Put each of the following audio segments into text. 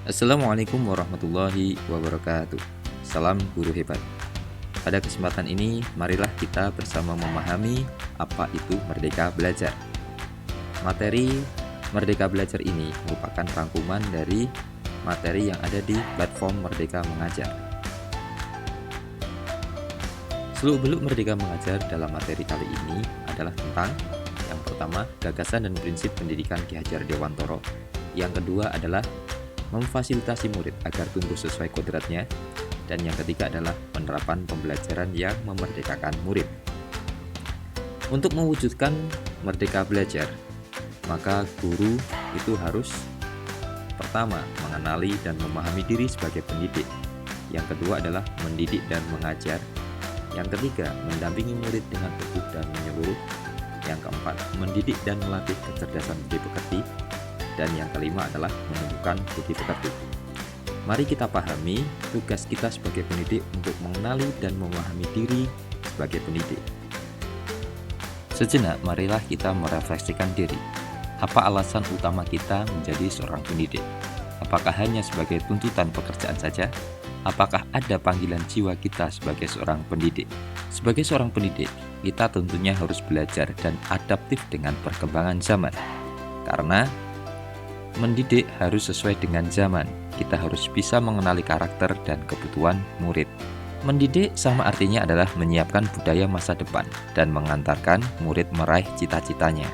Assalamualaikum warahmatullahi wabarakatuh. Salam guru hebat. Pada kesempatan ini, marilah kita bersama memahami apa itu Merdeka Belajar. Materi Merdeka Belajar ini merupakan rangkuman dari materi yang ada di platform Merdeka Mengajar. Seluk-beluk Merdeka Mengajar dalam materi kali ini adalah tentang yang pertama, gagasan dan prinsip pendidikan Ki Hajar Dewantoro. Yang kedua adalah memfasilitasi murid agar tumbuh sesuai kodratnya, dan yang ketiga adalah penerapan pembelajaran yang memerdekakan murid. Untuk mewujudkan merdeka belajar, maka guru itu harus pertama mengenali dan memahami diri sebagai pendidik. Yang kedua adalah mendidik dan mengajar. Yang ketiga, mendampingi murid dengan utuh dan menyeluruh. Yang keempat, mendidik dan melatih kecerdasan budi pekerti. Dan yang kelima adalah menumbuhkan budi pekerti. Mari kita pahami tugas kita sebagai pendidik untuk mengenali dan memahami diri sebagai pendidik. Sejenak, marilah kita merefleksikan diri. Apa alasan utama kita menjadi seorang pendidik? Apakah hanya sebagai tuntutan pekerjaan saja? Apakah ada panggilan jiwa kita sebagai seorang pendidik? Sebagai seorang pendidik, kita tentunya harus belajar dan adaptif dengan perkembangan zaman. Karena mendidik harus sesuai dengan zaman. Kita harus bisa mengenali karakter dan kebutuhan murid. Mendidik sama artinya adalah menyiapkan budaya masa depan dan mengantarkan murid meraih cita-citanya.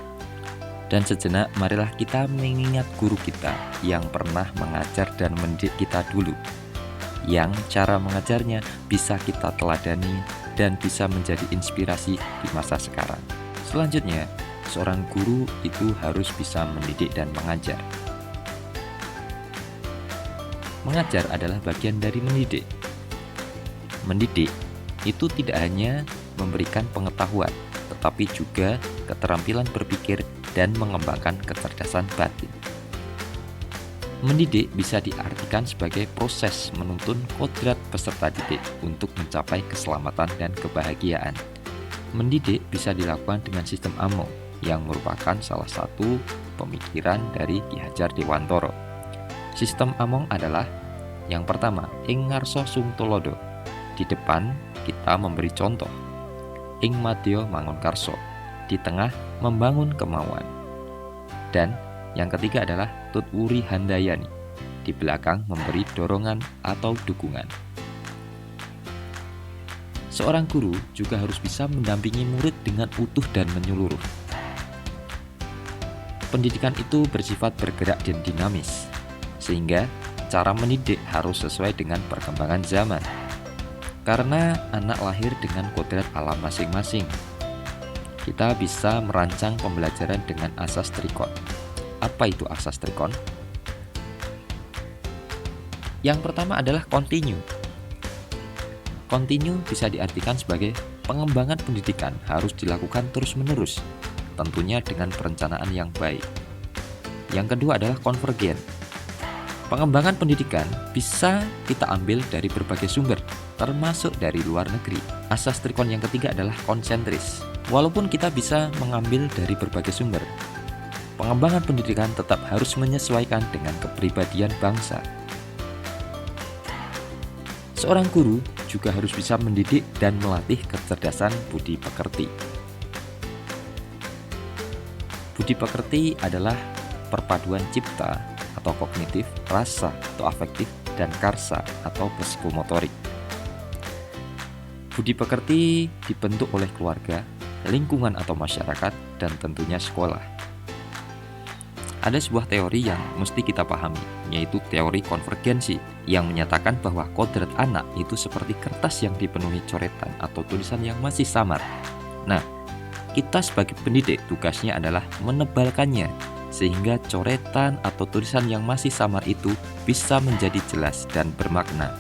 Dan sejenak, marilah kita mengingat guru kita yang pernah mengajar dan mendidik kita dulu, yang cara mengajarnya bisa kita teladani dan bisa menjadi inspirasi di masa sekarang. Selanjutnya, seorang guru itu harus bisa mendidik dan mengajar. Mengajar adalah bagian dari mendidik. Mendidik itu tidak hanya memberikan pengetahuan, tetapi juga keterampilan berpikir dan mengembangkan kecerdasan batin. Mendidik bisa diartikan sebagai proses menuntun kodrat peserta didik untuk mencapai keselamatan dan kebahagiaan. Mendidik bisa dilakukan dengan sistem AMO, yang merupakan salah satu pemikiran dari Ki Hajar Dewantoro. Sistem Among adalah yang pertama, ing ngarso sung tulodo. Di depan kita memberi contoh. Ing madya mangun karso. Di tengah membangun kemauan. Dan yang ketiga adalah tutwuri handayani. Di belakang memberi dorongan atau dukungan. Seorang guru juga harus bisa mendampingi murid dengan utuh dan menyeluruh. Pendidikan itu bersifat bergerak dan dinamis, sehingga cara mendidik harus sesuai dengan perkembangan zaman. Karena anak lahir dengan kodrat alam masing-masing, kita bisa merancang pembelajaran dengan asas trikon. Apa itu asas trikon? Yang pertama adalah continue. Continue bisa diartikan sebagai pengembangan pendidikan harus dilakukan terus-menerus, tentunya dengan perencanaan yang baik. Yang kedua adalah konvergen. Pengembangan pendidikan bisa kita ambil dari berbagai sumber, termasuk dari luar negeri. Asas trikon yang ketiga adalah konsentris. Walaupun kita bisa mengambil dari berbagai sumber, pengembangan pendidikan tetap harus menyesuaikan dengan kepribadian bangsa. Seorang guru juga harus bisa mendidik dan melatih kecerdasan budi pekerti. Budi pekerti adalah perpaduan cipta atau kognitif, rasa atau afektif, dan karsa atau psikomotorik. Budi pekerti dibentuk oleh keluarga, lingkungan atau masyarakat, dan tentunya sekolah. Ada sebuah teori yang mesti kita pahami, yaitu teori konvergensi, yang menyatakan bahwa kodrat anak itu seperti kertas yang dipenuhi coretan atau tulisan yang masih samar. Nah, kita sebagai pendidik tugasnya adalah menebalkannya, sehingga coretan atau tulisan yang masih samar itu bisa menjadi jelas dan bermakna.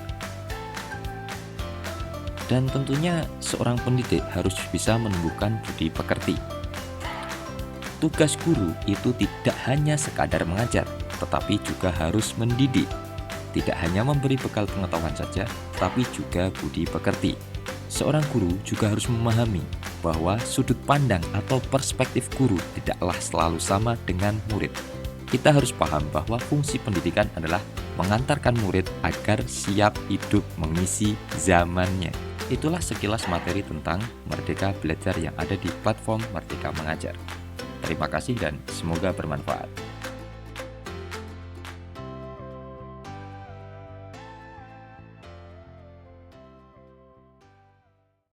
Dan tentunya seorang pendidik harus bisa menumbuhkan budi pekerti. Tugas guru itu tidak hanya sekadar mengajar, tetapi juga harus mendidik. Tidak hanya memberi bekal pengetahuan saja, tapi juga budi pekerti. Seorang guru juga harus memahami bahwa sudut pandang atau perspektif guru tidaklah selalu sama dengan murid. Kita harus paham bahwa fungsi pendidikan adalah mengantarkan murid agar siap hidup mengisi zamannya. Itulah sekilas materi tentang Merdeka Belajar yang ada di platform Merdeka Mengajar. Terima kasih dan semoga bermanfaat.